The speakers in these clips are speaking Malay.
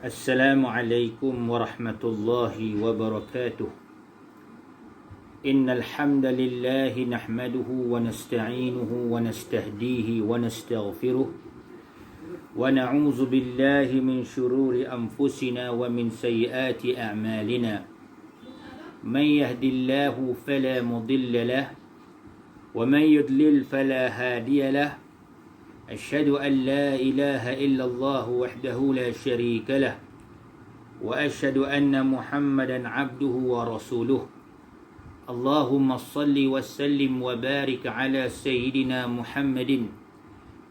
Assalamualaikum warahmatullahi wabarakatuh. Innal hamdalillah nahmaduhu wa nasta'inuhu wa nastahdihi wa nastaghfiruh wa na'udzu billahi min shururi anfusina wa min sayyiati a'malina. Man yahdihillahu fala mudilla lahu wa man yudlil fala hadiya lahu. أشهد أن لا إله إلا الله وحده لا شريك له وأشهد أن محمدا عبده ورسوله. اللهم صل وسلم وبارك على سيدنا محمد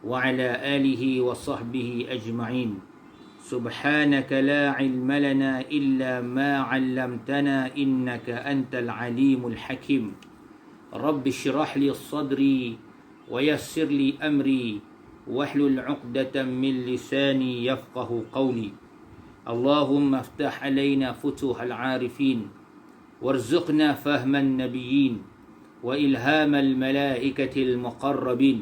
وعلى آله وصحبه أجمعين. سبحانك لا علم لنا إلا ما علمتنا إنك أنت العليم الحكيم. رب اشرح لي صدري ويسر لي أمري واحلل عقدة من لساني يفقه قولي. اللهم افتح علينا فتوح العارفين وارزقنا فهم النبيين وإلهام الملائكة المقربين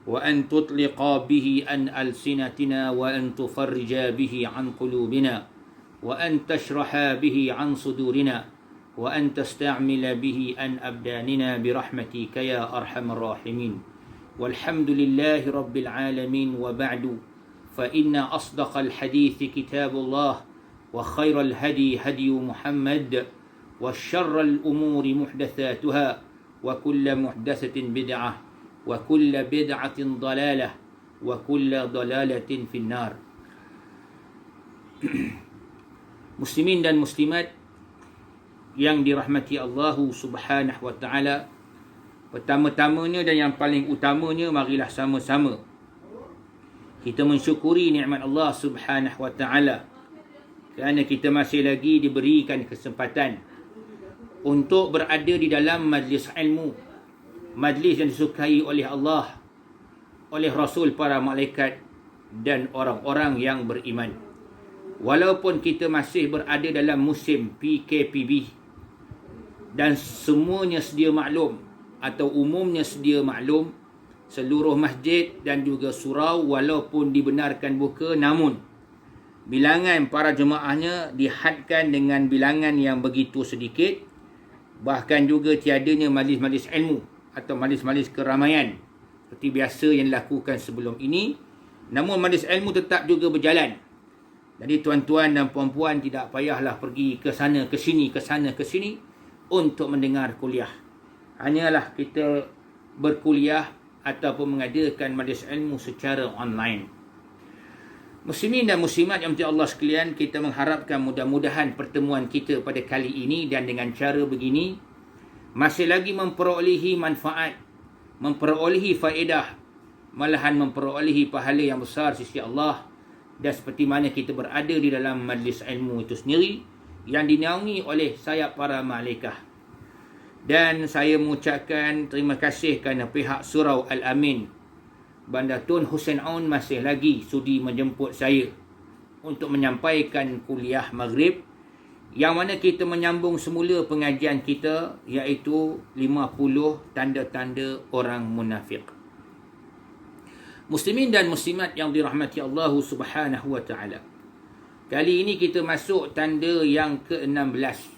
وأن تطلق به عن ألسنتنا وأن تفرج به عن قلوبنا وأن تشرح به عن صدورنا وأن تستعمل به عن أبداننا برحمتك يا أرحم الراحمين. والحمد لله رب العالمين وبعد فإن أصدق الحديث كتاب الله وخير الهدي هدي محمد وشر الأمور محدثاتها وكل محدثة بدعة وكل بدعة ضلالة وكل ضلالة في النار. Muslimin dan muslimat yang dirahmati Allah Subhanahu wa taala, pertama-tamanya dan yang paling utamanya, marilah sama-sama kita mensyukuri nikmat Allah Subhanahu wa taala kerana kita masih lagi diberikan kesempatan untuk berada di dalam majlis ilmu, majlis yang disukai oleh Allah, oleh Rasul, para malaikat dan orang-orang yang beriman. Walaupun kita masih berada dalam musim PKPB dan semuanya sedia maklum atau umumnya sedia maklum, seluruh masjid dan juga surau walaupun dibenarkan buka, namun bilangan para jemaahnya dihadkan dengan bilangan yang begitu sedikit. Bahkan juga tiadanya majlis-majlis ilmu atau majlis-majlis keramaian seperti biasa yang dilakukan sebelum ini. Namun majlis ilmu tetap juga berjalan. Jadi tuan-tuan dan puan-puan tidak payahlah pergi ke sana ke sini, ke sana ke sini untuk mendengar kuliah. Hanyalah kita berkuliah ataupun mengadakan majlis ilmu secara online. Muslimin dan muslimat yang dirahmati Allah sekalian, kita mengharapkan mudah-mudahan pertemuan kita pada kali ini dan dengan cara begini masih lagi memperolehi manfaat, memperolehi faedah, malahan memperolehi pahala yang besar sisi Allah. Dan seperti mana kita berada di dalam majlis ilmu itu sendiri yang dinaungi oleh sayap para malaikat. Dan saya mengucapkan terima kasih kerana pihak Surau Al-Amin Bandar Tun Hussein Aun masih lagi sudi menjemput saya untuk menyampaikan kuliah maghrib, yang mana kita menyambung semula pengajian kita, iaitu 50 tanda-tanda orang munafik. Muslimin dan muslimat yang dirahmati Allah Subhanahu wa taala, kali ini kita masuk tanda yang ke-16.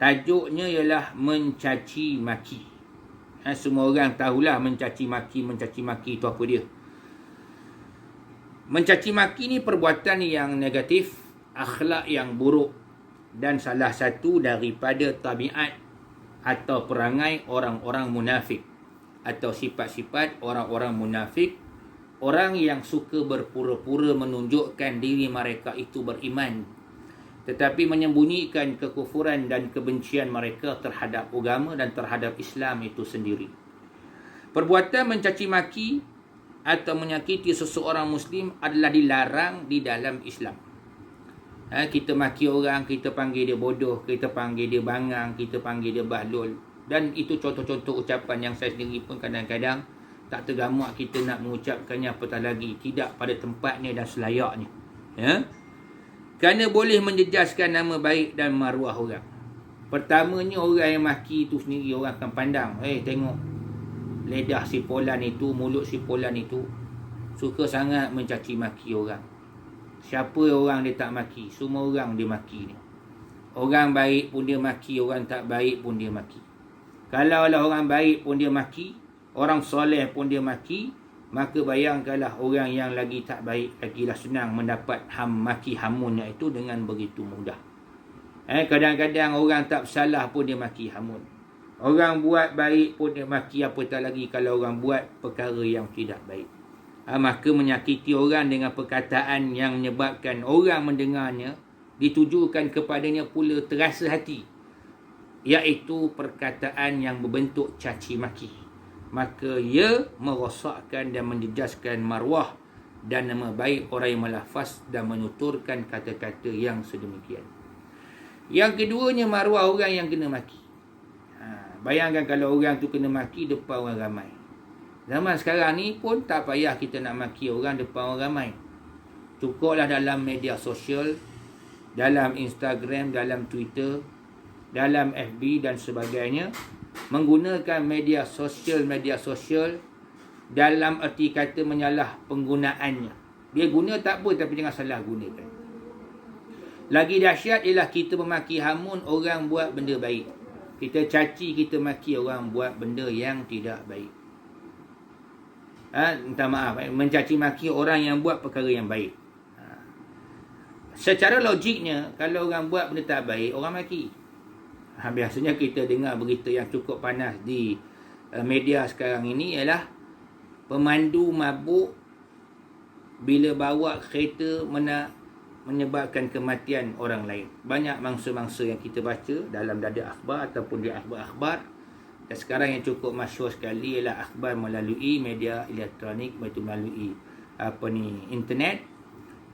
Tajuknya ialah mencaci maki. Semua orang tahulah mencaci maki itu apa dia. Mencaci maki ni perbuatan yang negatif, akhlak yang buruk dan salah satu daripada tabiat atau perangai orang-orang munafik atau sifat-sifat orang-orang munafik, orang yang suka berpura-pura menunjukkan diri mereka itu beriman tetapi menyembunyikan kekufuran dan kebencian mereka terhadap agama dan terhadap Islam itu sendiri. Perbuatan mencaci maki atau menyakiti seseorang Muslim adalah dilarang di dalam Islam. Kita maki orang, kita panggil dia bodoh, kita panggil dia bangang, kita panggil dia bahlul. Dan itu contoh-contoh ucapan yang saya sendiri pun kadang-kadang tak tergamak kita nak mengucapkannya, apatah lagi tidak pada tempatnya dan selayaknya. Kerana boleh menjejaskan nama baik dan maruah orang. Pertamanya, orang yang maki itu sendiri orang akan pandang, tengok lidah si Polan itu, mulut si Polan itu suka sangat mencaci maki orang. Siapa orang dia tak maki? Semua orang dia maki ni. Orang baik pun dia maki, orang tak baik pun dia maki. Kalau lah orang baik pun dia maki, orang soleh pun dia maki, maka bayangkanlah orang yang lagi tak baik lagilah senang mendapat maki hamunnya itu dengan begitu mudah. Kadang-kadang orang tak bersalah pun dia maki hamun. Orang buat baik pun dia maki, apatah lagi kalau orang buat perkara yang tidak baik. Maka menyakiti orang dengan perkataan yang menyebabkan orang mendengarnya ditujukan kepadanya pula terasa hati, iaitu perkataan yang berbentuk caci maki. Maka ia merosakkan dan menjejaskan maruah dan nama baik orang yang melafaz dan menuturkan kata-kata yang sedemikian. Yang keduanya, maruah orang yang kena maki. Bayangkan kalau orang tu kena maki depan orang ramai. Zaman sekarang ni pun tak payah kita nak maki orang depan orang ramai. Cukuplah dalam media sosial, dalam Instagram, dalam Twitter, dalam FB dan sebagainya, menggunakan media sosial dalam erti kata menyalah penggunaannya. Dia guna tak apa, tapi jangan salah gunakan. Lagi dahsyat ialah kita memaki hamun orang buat benda baik. Kita caci, kita maki orang buat benda yang tidak baik. Minta maaf, mencaci maki orang yang buat perkara yang baik. Secara logiknya, kalau orang buat benda tak baik, orang maki. Biasanya kita dengar berita yang cukup panas di media sekarang ini ialah pemandu mabuk bila bawa kereta menyebabkan kematian orang lain. Banyak mangsa-mangsa yang kita baca dalam dada akhbar ataupun di akhbar-akhbar. Dan sekarang yang cukup masyhur sekali ialah akhbar melalui media elektronik, iaitu melalui internet.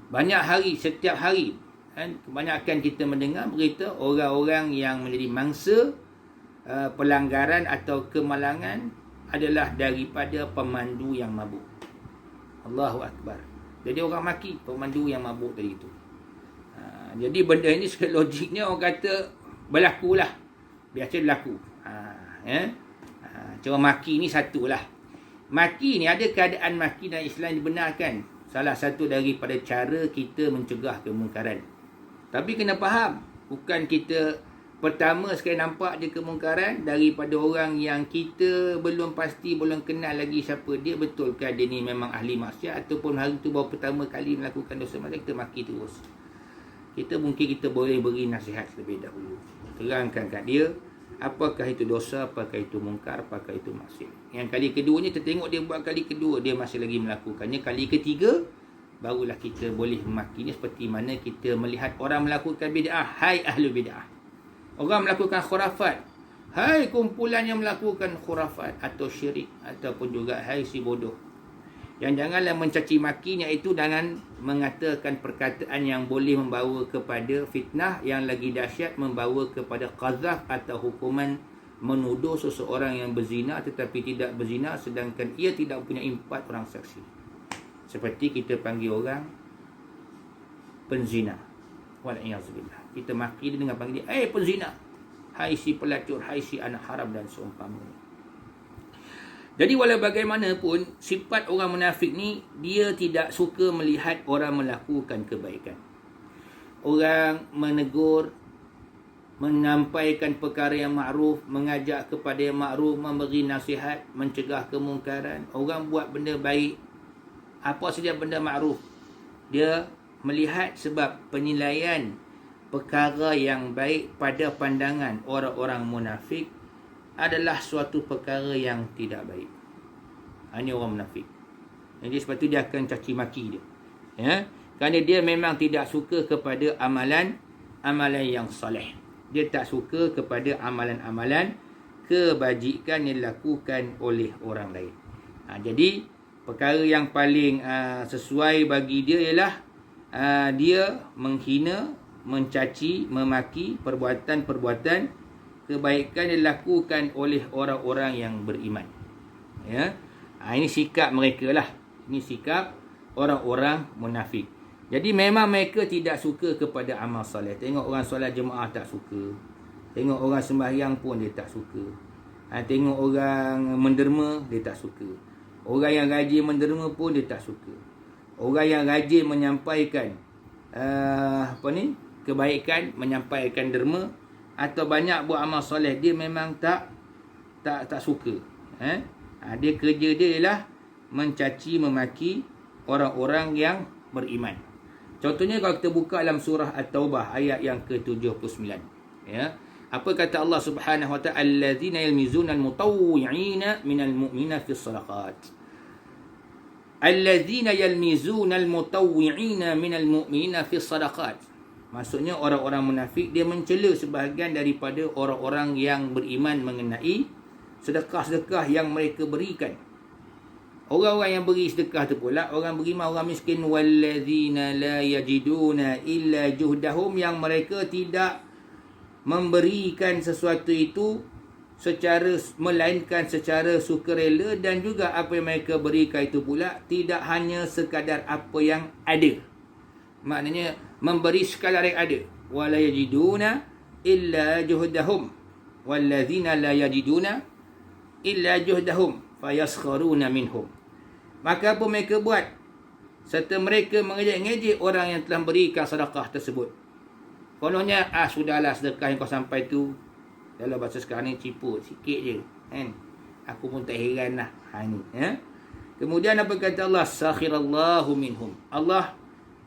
Banyak hari, setiap hari, kebanyakan kita mendengar berita orang-orang yang menjadi mangsa pelanggaran atau kemalangan adalah daripada pemandu yang mabuk. Allahu Akbar. Jadi orang maki pemandu yang mabuk tadi itu. Jadi benda ini secara logiknya orang kata berlakulah. Biasa berlaku. Cuma maki ni satulah. Maki ni, ada keadaan maki dalam Islam dibenarkan. Salah satu daripada cara kita mencegah kemungkaran. Tapi kena faham, bukan kita pertama sekali nampak je kemungkaran daripada orang yang kita belum pasti, belum kenal lagi siapa dia, betulkah dia ni memang ahli maksiat ataupun hari tu baru pertama kali melakukan dosa maksiat, kita maki terus. Mungkin kita boleh beri nasihat lebih dahulu. Terangkan kat dia apakah itu dosa, apakah itu mungkar, apakah itu maksiat. Yang kali keduanya kita tengok dia buat kali kedua, dia masih lagi melakukannya. Kali ketiga barulah kita boleh memakinya, seperti mana kita melihat orang melakukan bid'ah. Hai ahlu bid'ah. Orang melakukan khurafat. Hai kumpulan yang melakukan khurafat atau syirik, ataupun juga hai si bodoh. Yang janganlah mencaci makinya itu dengan mengatakan perkataan yang boleh membawa kepada fitnah, yang lagi dahsyat membawa kepada qazaf atau hukuman menuduh seseorang yang berzina tetapi tidak berzina sedangkan ia tidak punya 4 orang saksi. Seperti kita panggil orang penzina. Wal'iyazbillah. Kita maki dia dengan panggil dia, penzina. Hai si pelacur, hai si anak haram dan seumpamanya. Jadi walau bagaimanapun, sifat orang munafik ni, dia tidak suka melihat orang melakukan kebaikan. Orang menegur, menyampaikan perkara yang makruf, mengajak kepada yang makruf, memberi nasihat, mencegah kemungkaran. Orang buat benda baik, apa saja benda makruf, dia melihat sebab penilaian perkara yang baik pada pandangan orang-orang munafik adalah suatu perkara yang tidak baik. Ini orang munafik. Jadi sebab itu dia akan caci maki dia. Kerana dia memang tidak suka kepada amalan yang soleh. Dia tak suka kepada amalan-amalan kebajikan yang dilakukan oleh orang lain. Jadi perkara yang paling sesuai bagi dia ialah dia menghina, mencaci, memaki perbuatan-perbuatan kebaikan yang dilakukan oleh orang-orang yang beriman. Ini sikap mereka lah. Ini sikap orang-orang munafik. Jadi memang mereka tidak suka kepada amal soleh. Tengok orang solat jemaah tak suka. Tengok orang sembahyang pun dia tak suka. Tengok orang menderma dia tak suka. Orang yang rajin menderma pun dia tak suka. Orang yang rajin menyampaikan kebaikan, menyampaikan derma, atau banyak buat amal soleh, dia memang tak suka. Dia kerja dia ialah mencaci memaki orang-orang yang beriman. Contohnya kalau kita buka dalam surah At-Taubah ayat yang ke-79, ya. Apa kata Allah Subhanahu wa ta'ala? Allazina yalmizuna al-mutawwi'ina minal mu'minina fi sadaqat. Allazina yalmizuna al-mutawwi'ina minal mu'minina fi sadaqat. Maksudnya orang-orang munafik dia mencela sebahagian daripada orang-orang yang beriman mengenai sedekah-sedekah yang mereka berikan. Orang-orang yang beri sedekah tu pula orang beriman, orang miskin. Wallazina la yajiduna illa juhdahum, yang mereka tidak memberikan sesuatu itu melainkan secara sukarela, dan juga apa yang mereka berikan itu pula tidak hanya sekadar apa yang ada. Maknanya memberi sekadar yang ada. Wala yajiduna illa juhdahum. Wallazina la yajiduna illa juhdahum fayaskharuna minhum. Maka apa mereka buat? Serta mereka mengejek-ngejek orang yang telah berikan sedekah tersebut. Kononnya, sudahlah sedekah yang kau sampai tu, dalam bahasa sekarang ni cipu sikit je, kan? Aku pun tak heran lah. Ni, ya? Kemudian apa kata Allah? Sakhirallahu minhum. Allah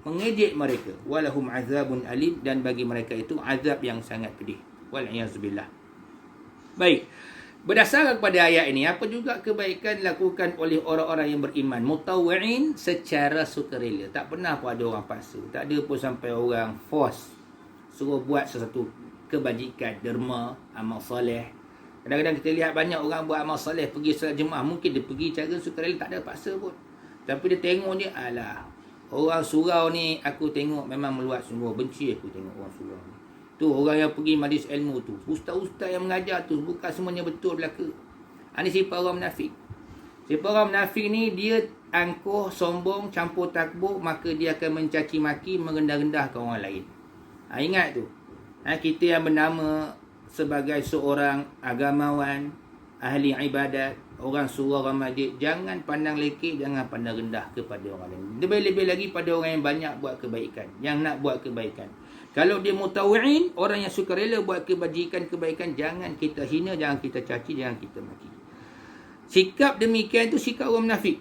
mengejek mereka. Walahum azabun alim, dan bagi mereka itu azab yang sangat pedih. Wal'iyazubillah. Baik. Berdasarkan kepada ayat ini, apa juga kebaikan dilakukan oleh orang-orang yang beriman? Mutawwi'in, secara sukarela. Tak pernah pun ada orang paksa. Tak ada pun sampai orang force suruh buat sesuatu kebajikan, derma, amal soleh. Kadang-kadang kita lihat banyak orang buat amal soleh, pergi solat jemaah, mungkin dia pergi cara sukarela, tak ada paksa pun. Tapi dia tengok dia, alah, orang surau ni aku tengok memang meluat sungguh, benci aku tengok orang surau ni. Tu orang yang pergi majlis ilmu tu, ustaz-ustaz yang mengajar tu, bukan semuanya betul belaka. Ini sifat orang munafik. Sifat orang munafik ni, dia angkuh, sombong, campur takbur, maka dia akan mencaci maki, merendah-rendahkan orang lain. Ingat tu. Kita yang bernama sebagai seorang agamawan, ahli ibadat, orang surau, orang masjid, jangan pandang lekeh, jangan pandang rendah kepada orang lain. Lebih-lebih lagi pada orang yang banyak buat kebaikan, yang nak buat kebaikan. Kalau dia mutawwi'in, orang yang sukarela buat kebaikan, jangan kita hina, jangan kita caci, jangan kita maki. Sikap demikian itu sikap orang munafik,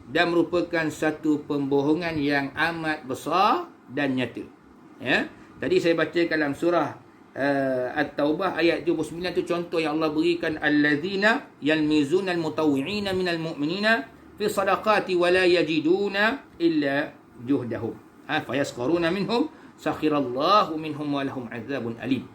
dan merupakan satu pembohongan yang amat besar dan nyata. Ya. Tadi saya baca dalam surah At-Taubah ayat 79 tu contoh yang Allah berikan. Allazina yalmizuna al-mutawwi'ina minal mu'minina fi sadaqati wa la yajiduna illa juhdahum. Fayaskharuna minhum sakhirallahu minhum wa lahum azabun alim.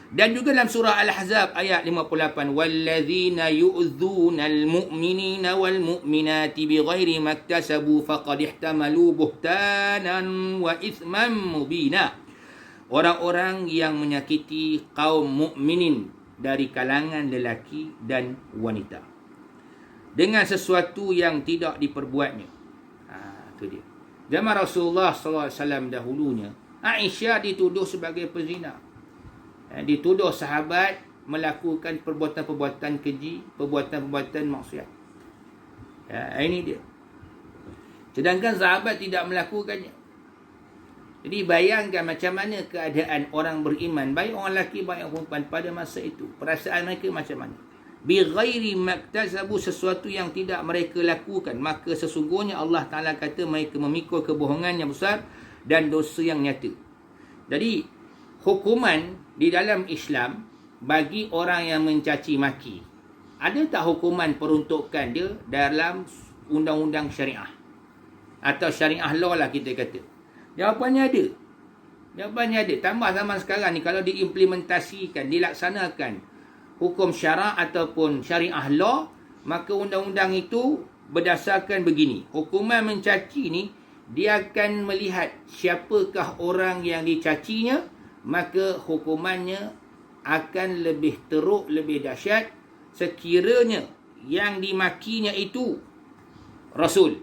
Dan juga dalam surah Al-Ahzab ayat 58, wallazina yu'dhuna al-mu'minina wal mu'minati bighairi maktasabu faqad ihtamalu buhtanan wa ithman mubina. Orang-orang yang menyakiti kaum mukminin dari kalangan lelaki dan wanita dengan sesuatu yang tidak diperbuatnya. Itu dia. Zaman Rasulullah SAW dahulunya, Aisyah dituduh sebagai pezina. Dituduh sahabat melakukan perbuatan-perbuatan keji, perbuatan-perbuatan maksiat. Ini dia. Sedangkan sahabat tidak melakukannya. Jadi bayangkan macam mana keadaan orang beriman, baik orang lelaki, baik orang perempuan pada masa itu. Perasaan mereka macam mana? Bighairi maktasabu, sesuatu yang tidak mereka lakukan. Maka sesungguhnya Allah Ta'ala kata mereka memikul kebohongan yang besar dan dosa yang nyata. Jadi hukuman di dalam Islam bagi orang yang mencaci maki, ada tak hukuman peruntukan dia dalam undang-undang syariah? Atau syariah law lah kita kata. Jawapannya ada. Jawapannya ada. Tambah zaman sekarang ni, kalau diimplementasikan, dilaksanakan hukum syarak ataupun syariah law, maka undang-undang itu berdasarkan begini. Hukuman mencaci ni, dia akan melihat siapakah orang yang dicacinya, maka hukumannya akan lebih teruk, lebih dahsyat sekiranya yang dimakinya itu Rasul.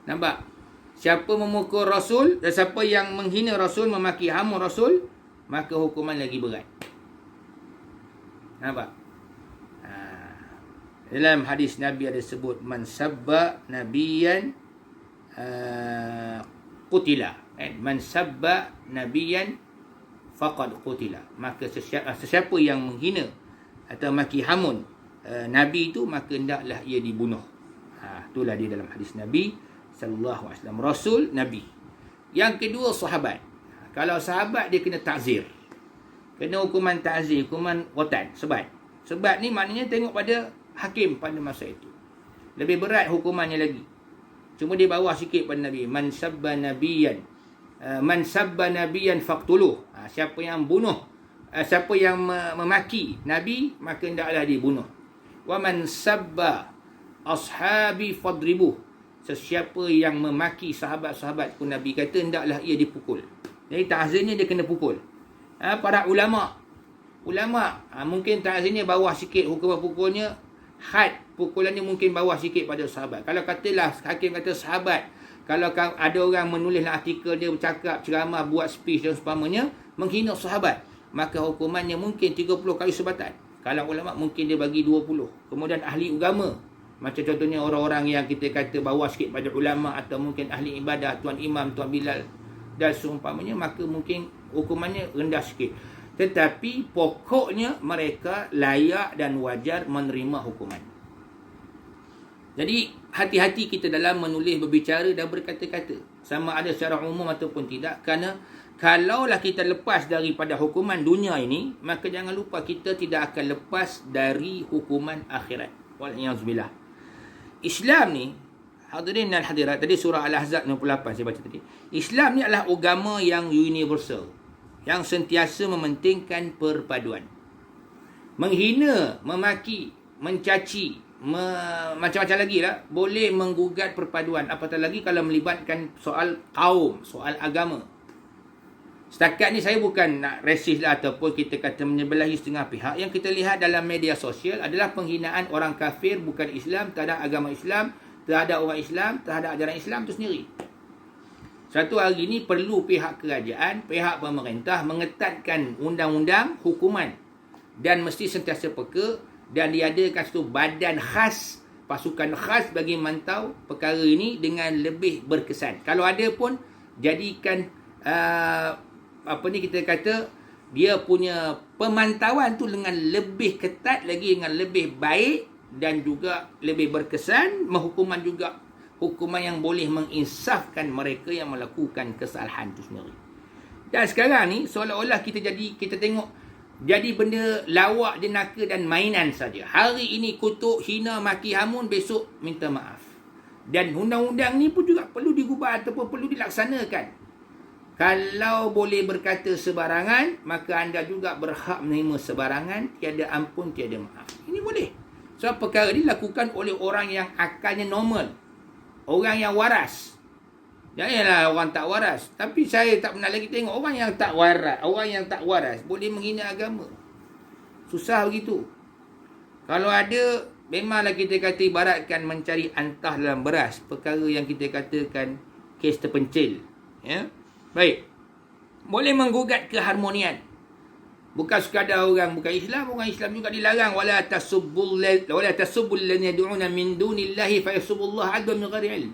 Nampak? Siapa memukul Rasul dan siapa yang menghina Rasul, memaki hama Rasul, maka hukuman lagi berat. Nampak? Dalam hadis Nabi ada sebut, man sabba nabiyan qutila. Man sabba nabiyan faqad qutila. Maka sesiapa yang menghina atau maki hamun nabi itu, maka hendaklah ia dibunuh. Itulah dia dalam hadis Nabi sallallahu alaihi wasallam. Rasul, nabi. Yang kedua, sahabat. Kalau sahabat dia kena ta'zir. Kena hukuman ta'zir, hukuman rotan, sebat. Sebat ni maknanya tengok pada hakim pada masa itu. Lebih berat hukumannya lagi. Cuma dia bawah sikit pada Nabi. Man sabba nabiyan faqtuluh. Siapa yang bunuh, siapa yang memaki Nabi, maka hendaklah dibunuh. Wa man sabba ashabi fadribuh. Sesiapa yang memaki sahabat-sahabatku, Nabi kata hendaklah ia dipukul. Jadi ta'zirnya dia kena pukul. Para ulama mungkin ta'zirnya bawah sikit hukuman pukulnya, had pukulannya mungkin bawah sikit pada sahabat. Kalau katalah hakim kata sahabat, kalau ada orang menulis artikel dia bercakap, ceramah, buat speech dan seumpamanya menghina sahabat, maka hukumannya mungkin 30 kali sebatan. Kalau ulama mungkin dia bagi 20. Kemudian ahli agama, macam contohnya orang-orang yang kita kata bawah sikit pada ulama, atau mungkin ahli ibadah, tuan imam, tuan bilal dan seumpamanya, maka mungkin hukumannya rendah sikit. Tetapi pokoknya mereka layak dan wajar menerima hukuman. Jadi hati-hati kita dalam menulis, berbicara dan berkata-kata, sama ada secara umum ataupun tidak. Kerana kalaulah kita lepas daripada hukuman dunia ini, maka jangan lupa kita tidak akan lepas dari hukuman akhirat. Wal'iyahzubillah. Islam ni, hadirin dan hadirat, tadi surah Al-Ahzab 68 saya baca tadi. Islam ni adalah agama yang universal, yang sentiasa mementingkan perpaduan. Menghina, memaki, mencaci, macam-macam lagi lah, boleh menggugat perpaduan. Apatah lagi kalau melibatkan soal kaum, soal agama. Setakat ni saya bukan nak resis lah, ataupun kita kata menyebelahi setengah pihak. Yang kita lihat dalam media sosial adalah penghinaan orang kafir, bukan Islam, terhadap agama Islam, terhadap orang Islam, terhadap ajaran Islam itu sendiri. Satu hari ini perlu pihak kerajaan, pihak pemerintah mengetatkan undang-undang, hukuman, dan mesti sentiasa peka, dan diadakan satu badan khas, pasukan khas bagi memantau perkara ini dengan lebih berkesan. Kalau ada pun, jadikan kita kata dia punya pemantauan tu dengan lebih ketat lagi, dengan lebih baik dan juga lebih berkesan. Hukuman juga hukuman yang boleh menginsafkan mereka yang melakukan kesalahan itu sendiri. Dan sekarang ni seolah-olah kita tengok jadi benda lawak, jenaka dan mainan saja. Hari ini kutuk, hina, maki, hamun, besok minta maaf. Dan undang-undang ni pun juga perlu digubah ataupun perlu dilaksanakan. Kalau boleh berkata sebarangan, maka anda juga berhak menerima sebarangan, tiada ampun, tiada maaf. Ini boleh. Sebab perkara ini dilakukan oleh orang yang akalnya normal, orang yang waras. Janganlah orang tak waras. Tapi saya tak pernah lagi tengok orang yang tak waras, orang yang tak waras boleh menghina agama. Susah begitu. Kalau ada, memanglah kita kata ibaratkan mencari antah dalam beras, perkara yang kita katakan kes terpencil. Ya. Baik. Boleh menggugat keharmonian. Bukan sekadar orang bukan Islam juga dilarang. Wala tasubbul ladzina yad'una min dunillahi fayasubbullaha 'adwan min ghairi ilm.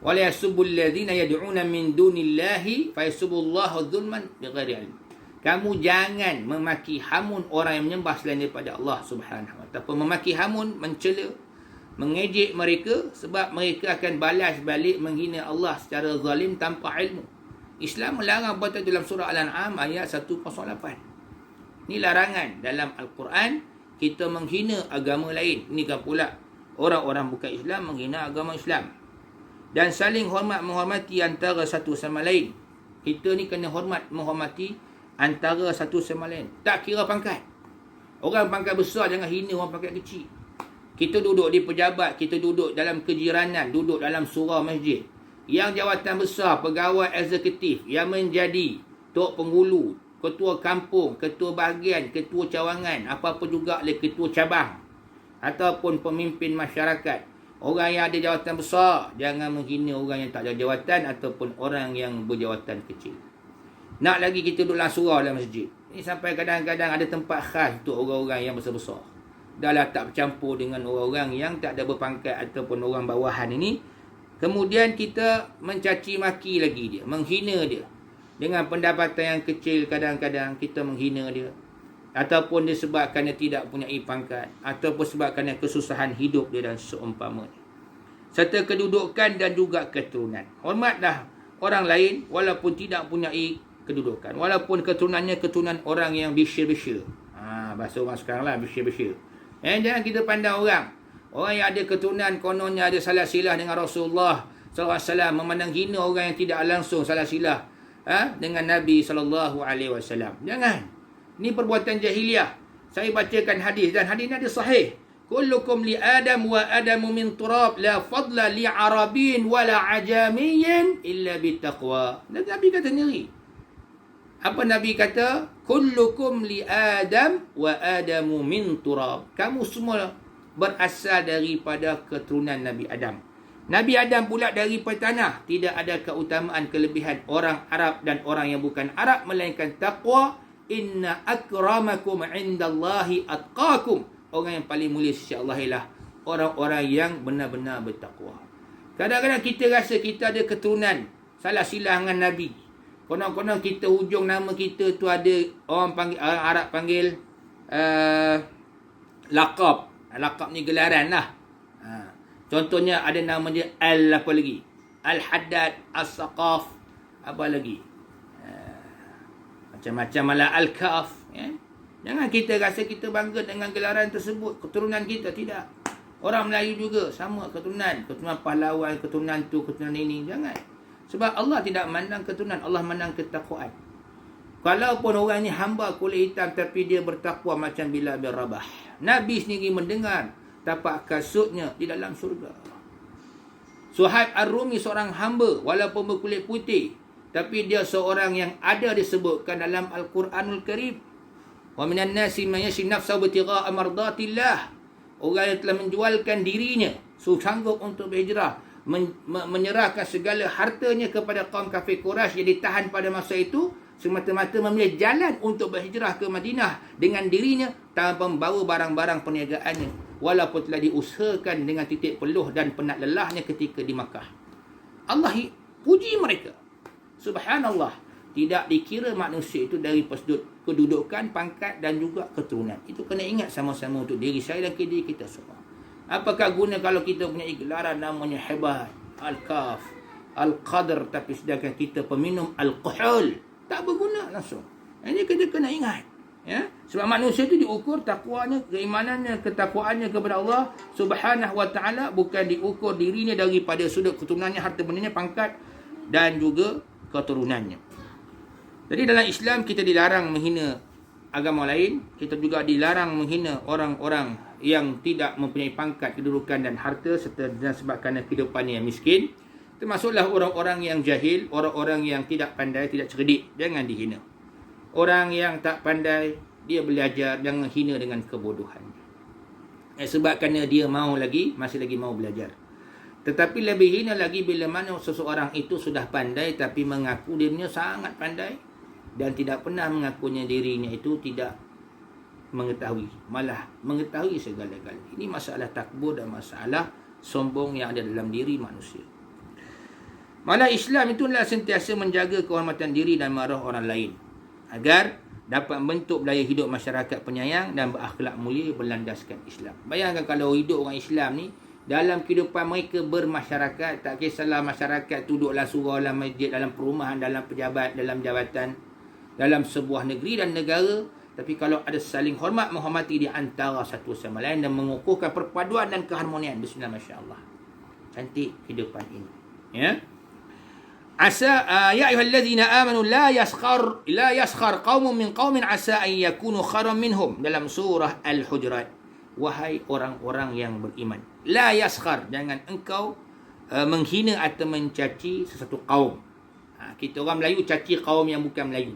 Wala yasubbul ladzina yad'una min dunillahi fayasubbullaha dzulman bighairi ilm. Kamu jangan memaki hamun orang yang menyembah selain daripada Allah Subhanahu wa taala. Memaki hamun, mencela, mengejek mereka, sebab mereka akan balas balik menghina Allah secara zalim tanpa ilmu. Islam melarang buat dalam surah Al-An'am ayat 108. Ini larangan dalam Al-Quran kita menghina agama lain. Ini kan pula orang-orang bukan Islam menghina agama Islam. Dan saling hormat menghormati antara satu sama lain. Kita ni kena hormat menghormati antara satu sama lain. Tak kira pangkat. Orang pangkat besar jangan hina orang pangkat kecil. Kita duduk di pejabat, kita duduk dalam kejiranan, duduk dalam surau masjid. Yang jawatan besar, pegawai eksekutif, yang menjadi tok penghulu, ketua kampung, ketua bahagian, ketua cawangan, apa-apa juga oleh ketua cabang, ataupun pemimpin masyarakat. Orang yang ada jawatan besar, jangan menghina orang yang tak ada jawatan ataupun orang yang berjawatan kecil. Nak lagi kita duduk dalam surau dalam masjid. Ini sampai kadang-kadang ada tempat khas untuk orang-orang yang besar-besar. Dahlah tak bercampur dengan orang-orang yang tak ada berpangkat ataupun orang bawahan ini. Kemudian kita mencaci maki lagi dia, menghina dia. Dengan pendapatan yang kecil kadang-kadang kita menghina dia. Ataupun disebabkan dia tidak punya pangkat. Ataupun sebabkan kesusahan hidup dia dan seumpamanya. Serta kedudukan dan juga keturunan. Hormatlah orang lain walaupun tidak punya kedudukan. Walaupun keturunannya keturunan orang yang bisya-bisya. Bahasa orang sekarang lah, bisya-bisya. Jangan kita pandang orang. Orang yang ada keturunan kononnya ada salah silah dengan Rasulullah SAW, memandang hina orang yang tidak langsung salah silah dengan Nabi SAW. Jangan. Ini perbuatan jahiliah. Saya bacakan hadis dan hadis ini ada sahih. Kullukum li Adam wa Adamu min turab la fadla li Arabin wala ajamiyin illa bitaqwa. Nabi kata sendiri. Apa Nabi kata? Kullukum li Adam wa Adamu min turab. Kamu semua berasal daripada keturunan Nabi Adam. Nabi Adam pula daripada tanah. Tidak ada keutamaan kelebihan orang Arab dan orang yang bukan Arab melainkan taqwa. Inna akramakum indallahi atqakum. Orang yang paling mulia sisi Allah ialah orang-orang yang benar-benar bertakwa. Kadang-kadang kita rasa kita ada keturunan salah silah dengan Nabi. Konon-konon kita hujung nama kita tu ada orang panggil, Arab panggil laqab. Laqab ni gelaran lah. Contohnya ada nama dia apa lagi? Al-Haddad, As-Saqaf, apa lagi? Macam-macam malah Al-Kaf. Jangan kita rasa kita bangga dengan gelaran tersebut. Keturunan kita tidak. Orang Melayu juga sama keturunan. Keturunan pahlawan, keturunan tu, keturunan ini. Jangan. Sebab Allah tidak mandang keturunan. Allah mandang ketakwaan. Kalaupun orang ni hamba kulit hitam tapi dia bertakwa macam Bilal bin Rabah. Nabi sendiri mendengar tapak kasutnya di dalam syurga. Suhaib Ar-Rumi seorang hamba walaupun berkulit putih. Tapi dia seorang yang ada disebutkan dalam Al-Quranul Karim. Wa minan nasi man yashri nafsahu ibtigha'a mardatillah. Orang yang telah menjualkan dirinya, sanggup untuk berhijrah, menyerahkan segala hartanya kepada kaum kafir Quraisy yang ditahan pada masa itu, semata-mata memilih jalan untuk berhijrah ke Madinah dengan dirinya tanpa membawa barang-barang perniagaannya, walaupun telah diusahakan dengan titik peluh dan penat lelahnya ketika di Makkah. Allah puji mereka. Subhanallah. Tidak dikira manusia itu dari kedudukan, pangkat dan juga keturunan. Itu kena ingat sama-sama untuk diri saya dan diri kita semua. Apakah guna kalau kita punya gelaran namanya hebat, Al-Kaf, Al-Qadr, tapi sedangkan kita peminum Al-Quhul? Tak berguna langsung. Ini kita kena ingat. Sebab manusia itu diukur takwanya, keimanannya, ketakwaannya kepada Allah Subhanahu wa ta'ala, bukan diukur dirinya daripada sudut keturunannya, harta bendanya, pangkat dan juga keturunannya. Jadi dalam Islam kita dilarang menghina agama lain. Kita juga dilarang menghina orang-orang yang tidak mempunyai pangkat, kedudukan dan harta serta disebabkan kehidupannya yang miskin. Termasuklah orang-orang yang jahil, orang-orang yang tidak pandai, tidak cerdik. Jangan dihina. Orang yang tak pandai, dia belajar, jangan hina dengan kebodohan. Sebabkan dia masih lagi mau belajar. Tetapi lebih hina lagi bila mana seseorang itu sudah pandai tapi mengaku dirinya sangat pandai dan tidak pernah mengakunya dirinya itu tidak mengetahui, malah mengetahui segala-galanya. Ini masalah takbur dan masalah sombong yang ada dalam diri manusia. Malah Islam itulah sentiasa menjaga kehormatan diri dan marah orang lain agar dapat membentuk budaya hidup masyarakat penyayang dan berakhlak mulia berlandaskan Islam. Bayangkan kalau hidup orang Islam ni dalam kehidupan mereka bermasyarakat, tak kisahlah masyarakat duduklah surau, dalam masjid, dalam perumahan, dalam pejabat, dalam jabatan, dalam sebuah negeri dan negara, tapi kalau ada saling hormat menghormati di antara satu sama lain dan mengukuhkan perpaduan dan keharmonian. Bismillah, masya-Allah. Cantik kehidupan ini. Ya. Ya ayyuhallazina amanu la yaskhar qaumun min qaumin asa an yakunu khairan minhum, dalam surah Al-Hujurat. Wahai orang-orang yang beriman, la yaskhar, jangan engkau menghina atau mencaci sesuatu kaum. Kita orang Melayu caci kaum yang bukan Melayu.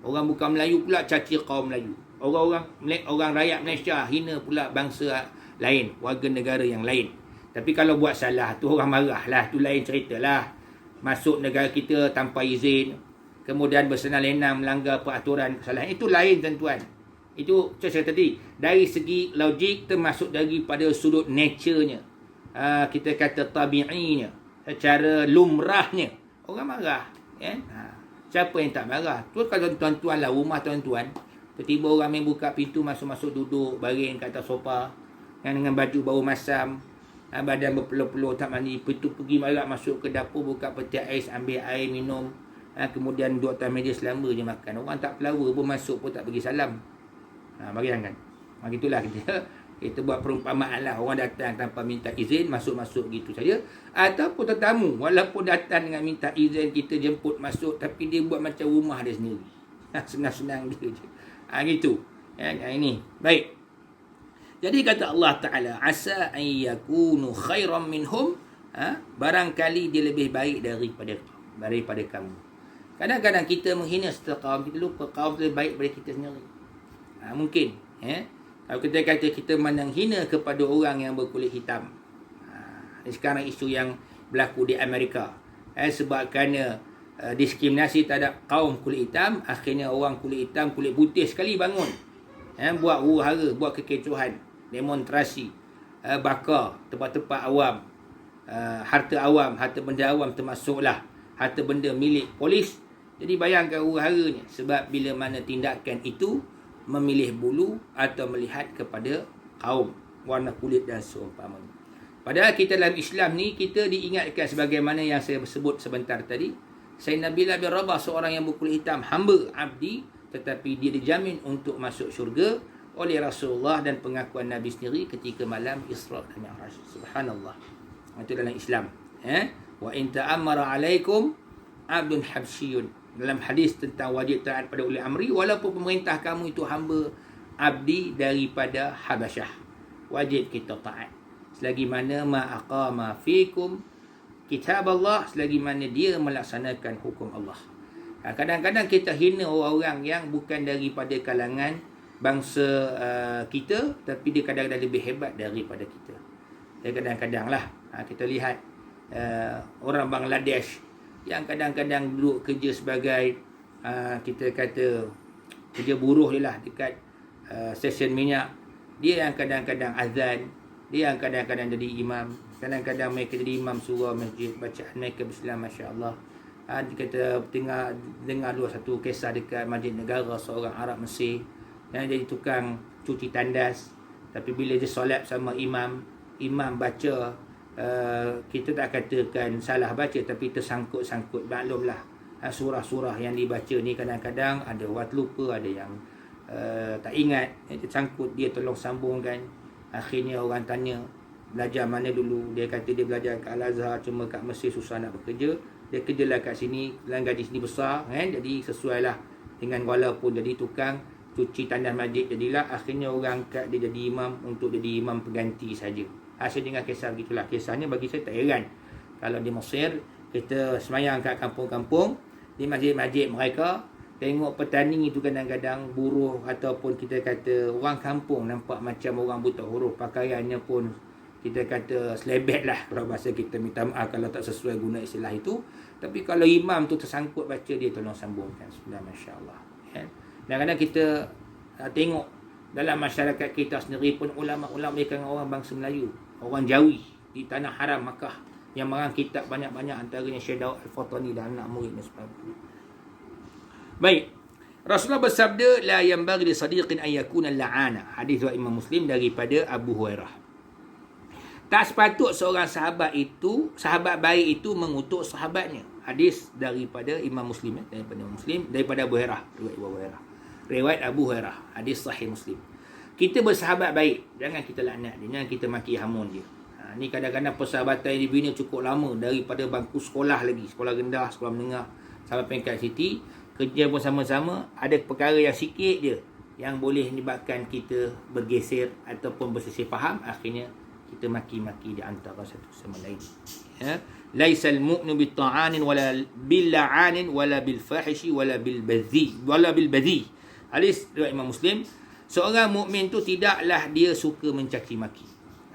Orang bukan Melayu pula caci kaum Melayu. Orang rakyat Malaysia hina pula bangsa lain, warga negara yang lain. Tapi kalau buat salah tu orang marah lah, tu lain ceritalah. Masuk negara kita tanpa izin, kemudian bersenang-lenang melanggar peraturan, kesalahan, itu lain tuan-tuan. Itu saya tadi, dari segi logik termasuk daripada sudut nature-nya, kita kata tabi'inya, secara lumrahnya orang marah, kan? Siapa yang tak marah? Tu kalau tuan-tuan lah, rumah tuan-tuan, tiba-tiba orang main buka pintu, masuk-masuk duduk baring kat atas sofa, yang dengan baju bau masam, badan berpeluh-peluh, tak mandi, pintu pergi malak masuk ke dapur, buka peti ais, ambil air minum, kemudian duduk atas meja selamba je makan. Orang tak pelawa pun masuk pun tak bagi salam. Bayangkan. Begitulah kita buat perumpamaan lah. Orang datang tanpa minta izin, masuk-masuk gitu saja. Ataupun tetamu, walaupun datang dengan minta izin, kita jemput masuk, tapi dia buat macam rumah dia sendiri. Senang-senang dia je. Gitu. Ini. Baik. Jadi kata Allah Ta'ala, asa an yakunu khairan minhum, barangkali dia lebih baik daripada kamu. Kadang-kadang kita menghina setiap kaum, kita lupa kaum lebih baik daripada kita sendiri. Mungkin. Kalau kita kata kita memandang hina kepada orang yang berkulit hitam. Sekarang isu yang berlaku di Amerika. Sebab kerana diskriminasi terhadap kaum kulit hitam, akhirnya orang kulit hitam, kulit putih sekali bangun. Buat huru-hara, buat kekecohan, demonstrasi, bakar tempat-tempat awam, harta benda awam termasuklah harta benda milik polis. Jadi bayangkan huru-haranya. Sebab bila mana tindakan itu memilih bulu atau melihat kepada kaum, warna kulit dan seumpamanya. Padahal kita dalam Islam ni, kita diingatkan sebagaimana yang saya sebut sebentar tadi. Sayyidina Bilal bin Rabah, seorang yang berkulit hitam, hamba, abdi, tetapi dia dijamin untuk masuk syurga oleh Rasulullah dan pengakuan Nabi sendiri ketika malam Isra dan Mi'raj. Subhanallah. Itu dalam Islam. Wa in ta'ammara alaikum abdun habsyiyun. Dalam hadis tentang wajib taat pada uli amri, walaupun pemerintah kamu itu hamba abdi daripada Habasyah, wajib kita taat. Selagi mana ma'aqama fikum kitab Allah, selagi mana dia melaksanakan hukum Allah. Kadang-kadang kita hina orang-orang yang bukan daripada kalangan bangsa kita, tapi dia kadang-kadang lebih hebat daripada kita. Kadang-kadang lah kita lihat orang Bangladesh yang kadang-kadang duduk kerja sebagai kita kata kerja buruh je lah dekat stesen minyak. Dia yang kadang-kadang azan, dia yang kadang-kadang jadi imam, kadang-kadang mereka jadi imam surah masjid, bacaan mereka berselam, Masya Allah. Dia kata dengar dua satu kisah dekat Masjid Negara, seorang Arab Mesir yang jadi tukang cuci tandas, tapi bila dia solat sama imam baca, kita tak katakan salah baca, tapi tersangkut-sangkut. Maklumlah, surah-surah yang dibaca ni kadang-kadang ada wat lupa, ada yang tak ingat, tersangkut, dia tolong sambungkan. Akhirnya orang tanya, belajar mana dulu? Dia kata dia belajar kat Al-Azhar, cuma kat Mesir susah nak bekerja. Dia kerjalah kat sini, gaji sini besar, kan? Jadi sesuai lah dengan, walaupun jadi tukang cuci tandas masjid, jadilah akhirnya orang angkat dia jadi imam untuk jadi imam pengganti saja. Saya dengar kisah begitulah. Kisahnya bagi saya tak heran. Kalau di Mesir, kita semayang kat kampung-kampung, di masjid-masjid mereka, tengok petani itu kadang-kadang buruh ataupun kita kata orang kampung nampak macam orang buta huruf. Pakaiannya pun kita kata selebet lah. Kalau bahasa kita, minta maaf kalau tak sesuai guna istilah itu. Tapi kalau imam tu tersangkut baca, dia tolong sambungkan. Sudah, Masya Allah. Kadang-kadang kita tengok dalam masyarakat kita sendiri pun, ulama-ulama mereka dengan orang bangsa Melayu, orang Jawi di tanah haram Makkah, yang mengarang kitab banyak-banyak, antaranya Syekh Daud Al-Fatani dan anak murid dan sebagainya. Baik, Rasulullah bersabda, la yanbaghi li sadiqin an yakuna la'ana. Hadis riwayat Imam Muslim daripada Abu Hurairah. Tak sepatut seorang sahabat baik itu mengutuk sahabatnya. Hadis daripada Imam Muslim, daripada Abu Hurairah, riwayat Abu Hurairah, hadis sahih Muslim. Kita bersahabat baik, jangan kita laknat dia, jangan kita maki hamun dia. Ni kadang-kadang persahabatan yang dibina cukup lama, daripada bangku sekolah lagi, sekolah rendah, sekolah menengah, sampai peringkat siti, kerja pun sama-sama. Ada perkara yang sikit je yang boleh menyebabkan kita bergeser ataupun bersisih faham, akhirnya kita maki-maki di antara satu sama lain. Laisal mu'minu bitta'anin wala billa'anin wala bilfahishi wala bilbadhi. Hadis riwayat Imam Muslim. Seorang mukmin tu tidaklah dia suka mencaci maki.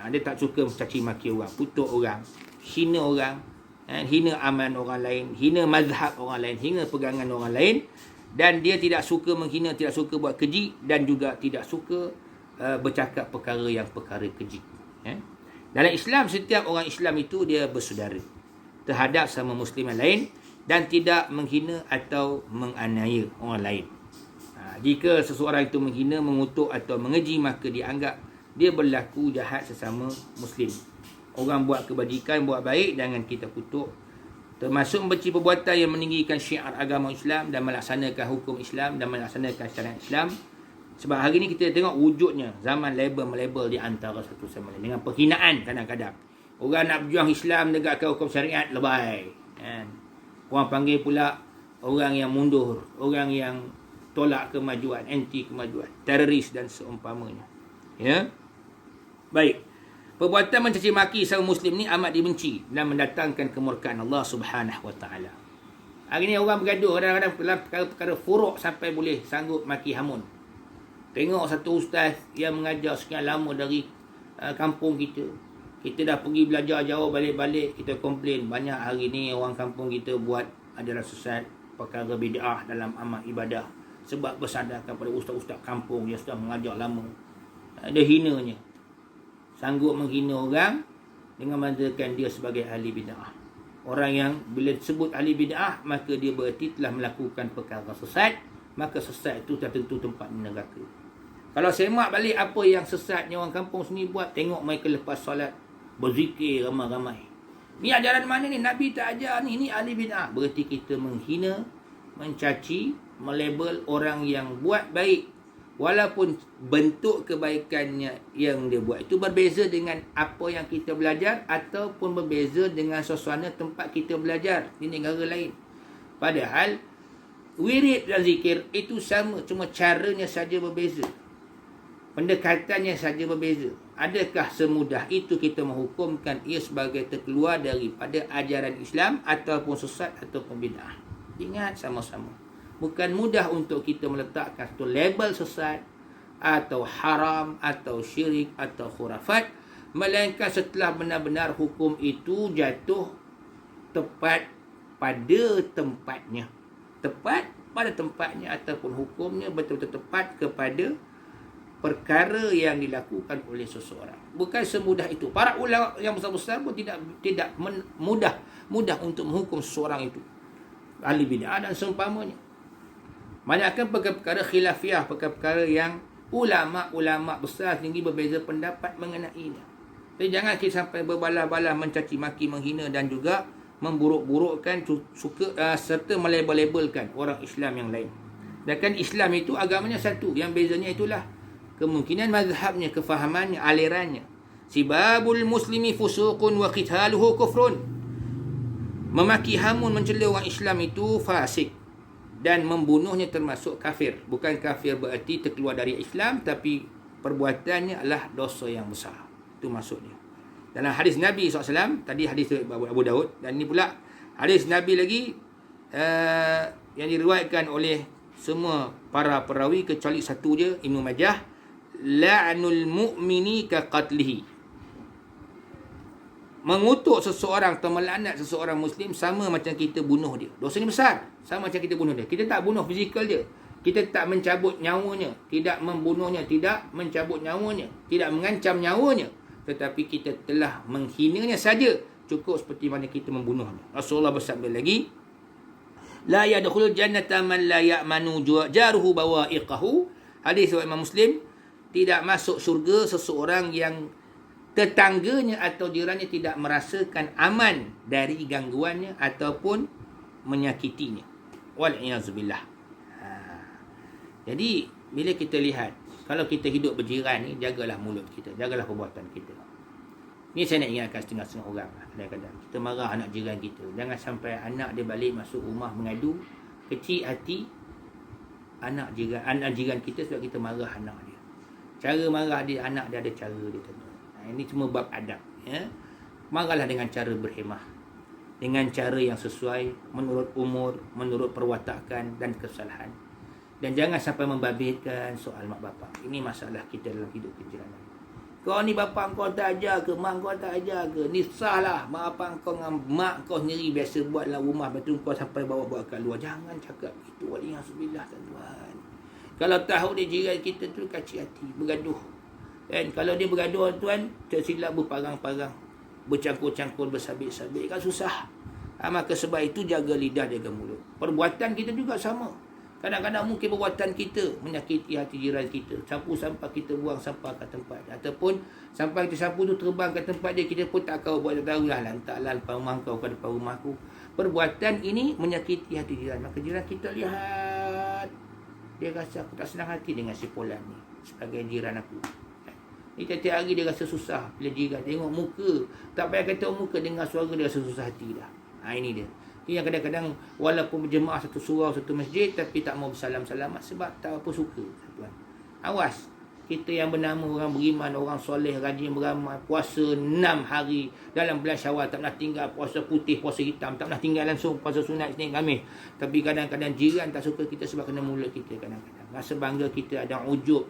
Dia tak suka mencaci maki orang, kutuk orang, hina orang, hina amalan orang lain, hina mazhab orang lain, hina pegangan orang lain, dan dia tidak suka menghina, tidak suka buat keji, dan juga tidak suka bercakap perkara keji. Dalam Islam, setiap orang Islam itu dia bersaudara. terhadap sama muslim yang lain dan tidak menghina atau menganiaya orang lain. Jika seseorang itu menghina, mengutuk atau mengeji, maka dianggap dia berlaku jahat sesama muslim. Orang buat kebajikan, buat baik, jangan kita kutuk. Termasuk membenci perbuatan yang meninggikan syiar agama Islam dan melaksanakan hukum Islam dan melaksanakan syariat Islam. Sebab hari ni kita tengok wujudnya zaman label-melabel di antara satu sama lain dengan penghinaan kadang-kadang. Orang nak berjuang Islam negakkan hukum syariat, lebay. Orang panggil pula orang yang mundur, orang yang tolak kemajuan, anti kemajuan, teroris dan seumpamanya. Ya. Baik. Perbuatan mencaci maki sama muslim ni amat dibenci dan mendatangkan kemurkaan Allah Subhanahu Wa Taala. Hari ni orang bergaduh kadang-kadang dalam perkara-perkara furuk sampai boleh sanggup maki hamun. Tengok satu ustaz yang mengajar sekian lama dari kampung kita. Kita dah pergi belajar jauh, balik-balik kita komplain banyak hari ni orang kampung kita buat adalah sesat, perkara bid'ah dalam amal ibadah. Sebab bersadarkan pada ustaz-ustaz kampung yang sudah mengajar lama. Ada hinanya. Sanggup menghina orang dengan mengatakan dia sebagai ahli bid'ah. Orang yang bila disebut ahli bid'ah, maka dia berarti telah melakukan perkara sesat. Maka sesat itu tak tentu tempat neraka. Kalau semak balik apa yang sesatnya orang kampung sini buat, tengok mereka lepas solat berzikir ramai-ramai. Ni ajaran mana ni? Nabi tak ajar ni. Ni ahli bid'ah. Berarti kita menghina, mencaci, melabel orang yang buat baik. Walaupun bentuk kebaikannya yang dia buat itu berbeza dengan apa yang kita belajar ataupun berbeza dengan suasana tempat kita belajar di negara lain. Padahal wirid dan zikir itu sama, cuma caranya saja berbeza. Pendekatannya saja berbeza. Adakah semudah itu kita menghukumkan ia sebagai terkeluar daripada ajaran Islam ataupun sesat ataupun bid'ah? Ingat sama-sama. Bukan mudah untuk kita meletakkan satu label sesat atau haram atau syirik atau khurafat, melainkan setelah benar-benar hukum itu jatuh tepat pada tempatnya. Tepat pada tempatnya ataupun hukumnya betul-betul tepat kepada perkara yang dilakukan oleh seseorang. Bukan semudah itu. Para ulama yang besar-besar pun tidak mudah untuk menghukum seseorang itu ahli bid'ah dan seumpamanya. Banyakkan perkara-perkara khilafiah, perkara-perkara yang ulama-ulama besar tinggi berbeza pendapat mengenainya. Jadi jangan kita sampai berbalah-balah mencaci maki, menghina dan juga memburuk-burukkan serta melabel-labelkan orang Islam yang lain. Dan kan Islam itu agamanya satu, yang bezanya itulah kemungkinan mazhabnya, kefahamannya, alirannya. Sibabul muslimi fusuqun wa qitaluhu kufrun. Memaki hamun, mencela orang Islam itu fasik dan membunuhnya termasuk kafir. Bukan kafir berarti terkeluar dari Islam, tapi perbuatannya adalah dosa yang besar. Itu maksudnya. Dalam hadis Nabi SAW, tadi hadis Abu Daud, dan ini pula hadis Nabi lagi yang diriwayatkan oleh semua para perawi kecuali satu je, Ibnu Majah. La'nul mu'mini ka qatlihi. Mengutuk seseorang atau melaknat seseorang Muslim sama macam kita bunuh dia. Dosa ni besar. Sama macam kita bunuh dia. Kita tak bunuh fizikal dia. Kita tak mencabut nyawanya. Tidak membunuhnya. Tidak mencabut nyawanya. Tidak mengancam nyawanya. Tetapi kita telah menghinanya saja. Cukup seperti mana kita membunuhnya. Rasulullah bersabda lagi, La yadkhulul jannata man la ya'manu jaruhu bawa'iqahu. Hadis riwayat Imam Muslim. Tidak masuk syurga seseorang yang tetangganya atau jirannya tidak merasakan aman dari gangguannya ataupun menyakitinya. Wal'iyazubillah. Jadi, bila kita lihat, kalau kita hidup berjiran ni, jagalah mulut kita, jagalah perbuatan kita. Ni saya nak ingatkan setengah-setengah orang kadang-kadang. Kita marah anak jiran kita. Jangan sampai anak dia balik masuk rumah mengadu, kecil hati anak jiran kita sebab kita marah anak dia. Cara marah dia, anak dia ada cara dia tentu. Ini cuma bab adab. Ya. Marahlah dengan cara berhemah. Dengan cara yang sesuai menurut umur, menurut perwatakan dan kesalahan. Dan jangan sampai membabitkan soal mak bapak. Ini masalah kita dalam hidup kejiranan. Kau ni bapak kau tak ajar ke? Mak kau tak ajar ke? Ni salah. Mak bapak kau dengan mak kau sendiri biasa buat dalam rumah. Betul kau sampai bawa-bawa kat luar. Jangan cakap itu. Waliyahzubillah tuan-tuan. Kalau tahu dia jiran kita tu kacik hati. Bergaduh. Dan kalau dia bergaduh tuan, tersilap berparang-parang, bercangkur-cangkur, bersabit-sabit, kan susah. Maka sebab itu jaga lidah, jaga mulut. Perbuatan kita juga sama. Kadang-kadang mungkin perbuatan kita menyakiti hati jiran kita. Sapu sampah kita buang sampah ke tempat dia. Ataupun sampah kita sapu tu terbang ke tempat dia, kita pun tak kau buat tahulah, lantaklah depan rumah kau ke depan rumahku. Perbuatan ini menyakiti hati jiran. Maka jiran kita lihat, dia rasa aku tak senang hati dengan si Fulan ni sebagai jiran aku. Ni tiap-tiap hari dia rasa susah bila jiran tengok muka. Tak payah kata muka, dengar suara dia rasa susah hati dah. Ini dia. Yang kadang-kadang walaupun berjemaah satu surau, satu masjid, tapi tak mau bersalam-salamat sebab tak apa suka. Tuan, awas. Kita yang bernama orang beriman, orang soleh, rajin beramal, puasa 6 hari dalam bulan Syawal, tak pernah tinggal puasa putih, puasa hitam, tak pernah tinggal langsung puasa sunat Isnin Khamis. Tapi kadang-kadang jiran tak suka kita sebab kena mulut kita kadang-kadang. Rasa bangga kita ada ujub,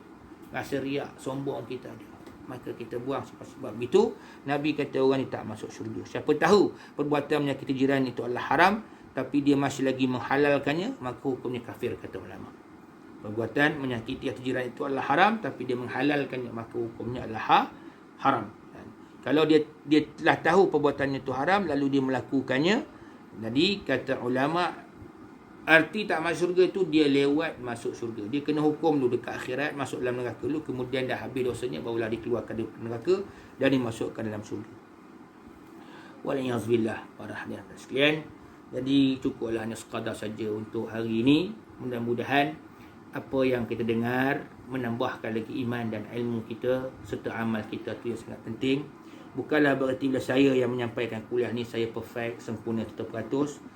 rasa riak, sombong kita ada. Maka kita buang sebab itu Nabi kata orang ni tak masuk syurga. Siapa tahu perbuatan menyakiti jiran itu adalah haram, tapi dia masih lagi menghalalkannya, maka hukumnya kafir, kata ulama. Perbuatan menyakiti hati jiran itu adalah haram, tapi dia menghalalkannya, maka hukumnya adalah haram. Dan kalau dia telah tahu perbuatannya itu haram lalu dia melakukannya, jadi kata ulama, arti tak masuk syurga itu dia lewat masuk syurga. Dia kena hukum dulu dekat akhirat, masuk dalam neraka dulu, kemudian dah habis dosanya barulah dikeluarkan dari neraka dan dimasukkan dalam syurga. Waliyazbillah, para hadirin sekalian. Jadi cukuplah hanya sekadar saja untuk hari ini. Mudah-mudahan apa yang kita dengar menambahkan lagi iman dan ilmu kita serta amal kita, tu yang sangat penting. Bukanlah berarti bila saya yang menyampaikan kuliah ni saya perfect, sempurna 100%.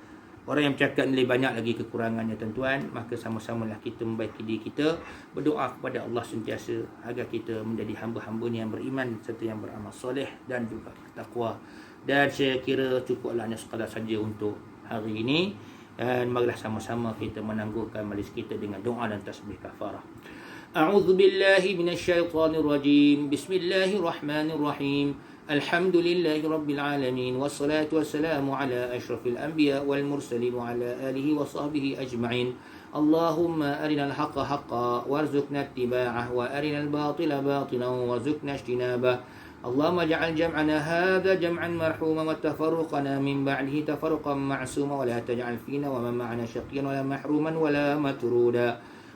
Orang yang bercakap lebih banyak lagi kekurangannya, tuan-tuan. Maka sama-samalah kita membaiki diri kita, berdoa kepada Allah sentiasa agar kita menjadi hamba-hambanya yang beriman serta yang beramal soleh dan juga bertakwa. Dan saya kira cukuplah hanya sekadar saja untuk hari ini. Dan marilah sama-sama kita menangguhkan majlis kita dengan doa dan tasbih kafarah. A'udzu billahi minasyaitonir rajim. Bismillahirrahmanirrahim. الحمد لله رب العالمين والصلاة والسلام على أشرف الأنبياء والمرسلين وعلى آله وصحبه أجمعين اللهم أرنا الحق حقا وارزقنا اتباعه وأرنا الباطل باطلا وارزقنا اجتنابه اللهم اجعل جمعنا هذا جمعا مرحوما وتفرقنا من بعده تفرقا معصوما ولا تجعل فينا ومن معنا شقيا ولا محروما ولا مترودا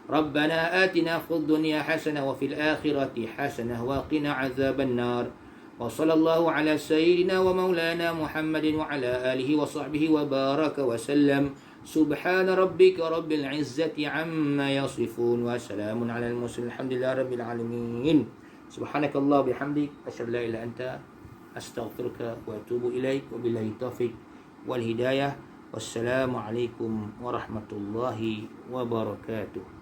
ربنا آتنا في الدنيا حسنة وفي الآخرة حسنة وقنا عذاب النار وصلى الله على سيدنا ومولانا محمد وعلى آله وصحبه وبارك وسلم سبحان ربك رب العزة عما يصفون وسلام على المرسلين الحمد لله رب العالمين سبحانك الله وبحمدك أشهد أن لا إله إلا أنت أستغفرك وأتوب إليك وبالله التوفيق والهداية والسلام عليكم ورحمة الله وبركاته.